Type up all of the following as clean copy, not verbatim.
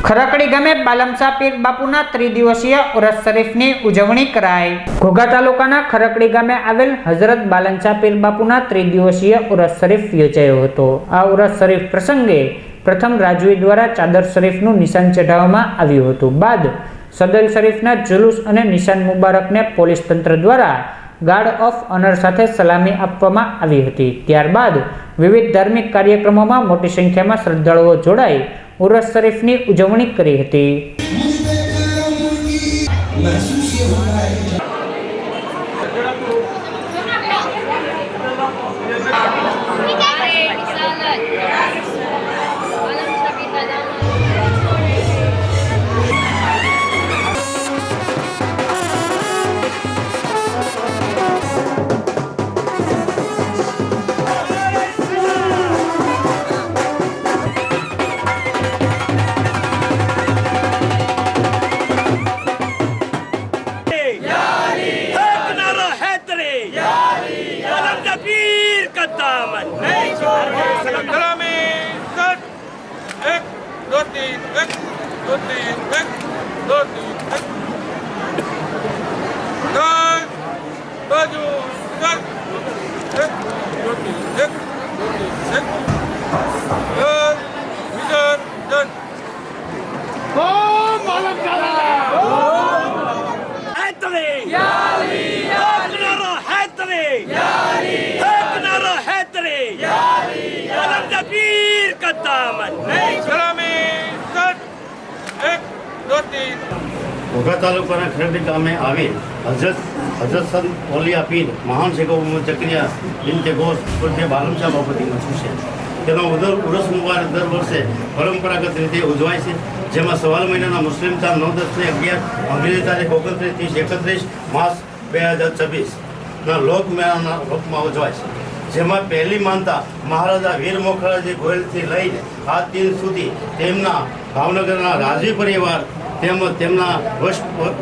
ખરકડી ગામે બાલમશાહ પીર બાપુના ત્રિદિવસીય ઉરસ શરીફની ઉજવણી કરાઈ। ઘોઘા તાલુકાના ખરકડી ગામે આવેલ હઝરત બાલમશાહ પીર બાપુના ત્રિદિવસીય ઉરસ શરીફ યોજાયો હતો। આ ઉરસ શરીફ પ્રસંગે પ્રથમ રાજવી દ્વારા ચાદર શરીફનું નિશાન ચઢાવવામાં આવ્યું હતું। બાદ સદલ શરીફના જુલુસ અને નિશાન મુબારકને પોલીસ તંત્ર દ્વારા ગાર્ડ ઓફ ઓનર સાથે સલામી આપવામાં આવી હતી। ત્યારબાદ વિવિધ ધાર્મિક કાર્યક્રમોમાં મોટી સંખ્યામાં શ્રદ્ધાળુઓ જોડાઈ ઉરસ શરીફની ઉજવણી કરી હતી। ઘોઘા તાલુકાના ખરકડી ગામે આવેલ હઝરત સંત ઓલિયા પીર મહાન શેખ મોહમ્મદ ચકરિયા બિનતે ગોસ પૂજ્ય બાલમશાહ બાપુની મસ્જિદ છે। તેનો ઉરસ મુબારક દર વર્ષે પરંપરાગત રીતે ઉજવાય છે, જેમાં સવાલ મહિનાના મુસ્લિમ ચાંદ 9, 10 ને 11, અંગ્રેજી તારીખ 29, 30, 31 માર્ચ 2026ના લોકમેળાના રૂપમાં ઉજવાય છે, જેમાં પહેલી માનતા મહારાજા વીર મોખરાજી ગોયલથી લઈને આજ દિન સુધી તેમના ભાવનગરના રાજવી પરિવાર તેમજ તેમના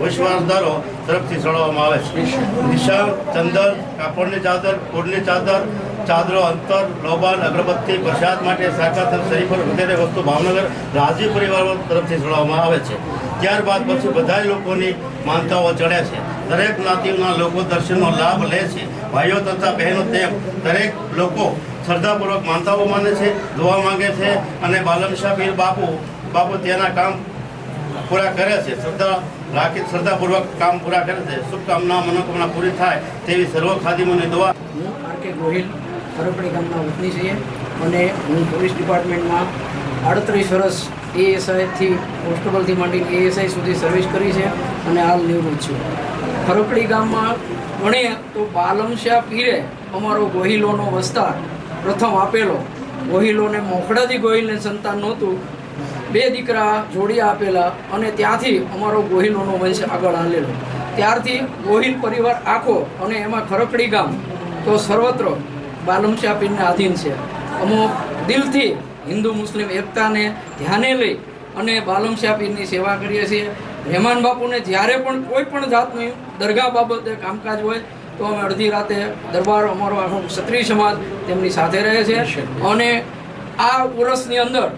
વશવારદારો તરફથી ચડાવવામાં આવે છે। નિશાન, ચંદર, કાપડની ચાદર, કોડની ચાદર, ચાદરો, અંતર, લોબાન, અગરબત્તી, પ્રસાદ માટે સાકાત શરીફર વગેરે વસ્તુ ભાવનગર રાજવી પરિવારો તરફથી ચડાવવામાં આવે છે। ત્યારબાદ પછી બધા લોકોની માનતાઓ ચડે છે। દરેક જ્ઞાતિઓના લોકો દર્શનનો લાભ લે છે। ભાઈઓ તથા બહેનો તેમ દરેક લોકો શ્રદ્ધાપૂર્વક માનતાઓ માને છે, દુઆ માંગે છે અને બાલમશાહ પીર બાપુ તેના કામ પૂરા કરે છે। શ્રદ્ધાપૂર્વક કામ પૂરા કરે છે। શુભકામના મનોકામના પૂરી થાય તેવી સર્વ ખાદીમોની દુઆ। હું આર.કે. ગોહિલ ખરકડી ગામના વતની છીએ અને હું પોલીસ ડિપાર્ટમેન્ટમાં 38 વર્ષ એએસઆઈથી કોન્સ્ટેબલથી માંડીને એએસઆઈ સુધી સર્વિસ કરી છે અને હાલ નિવૃત્ત છું। ખરકડી ગામમાં ગણીએ તો બાલમશાહ પીરે અમારો ગોહિલોનો વસ્તાર પ્રથમ આપેલો। ગોહિલોને મોખડાજી ગોહિલને સંતાન નહોતું, 2 દીકરા જોડિયા આપેલા અને ત્યાંથી અમારો ગોહિલોનો વંશ આગળ હાલેલો। ત્યારથી ગોહિલ પરિવાર આખો અને એમાં ખરકડી ગામ તો સર્વત્ર બાલમશાહ પીરને આધીન છે। અમો દિલથી હિન્દુ મુસ્લિમ એકતાને ધ્યાને લઈ અને બાલમશાહ પીરની સેવા કરીએ છીએ। રહેમાન બાપુને જ્યારે પણ કોઈ પણ જાતની દરગાહ બાબતે કામકાજ હોય તો અમે અડધી રાતે દરબાર અમારો આખો ક્ષત્રિય સમાજ તેમની સાથે રહે છે અને આ ઉરસની અંદર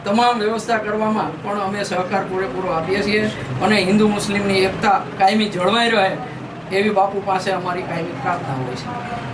તમામ વ્યવસ્થા કરવામાં પણ અમે સહકાર પૂરેપૂરો આપીએ છીએ અને હિન્દુ મુસ્લિમની એકતા કાયમી જળવાઈ રહે એવી બાપુ પાસે અમારી કાયમી પ્રાર્થના હોય છે।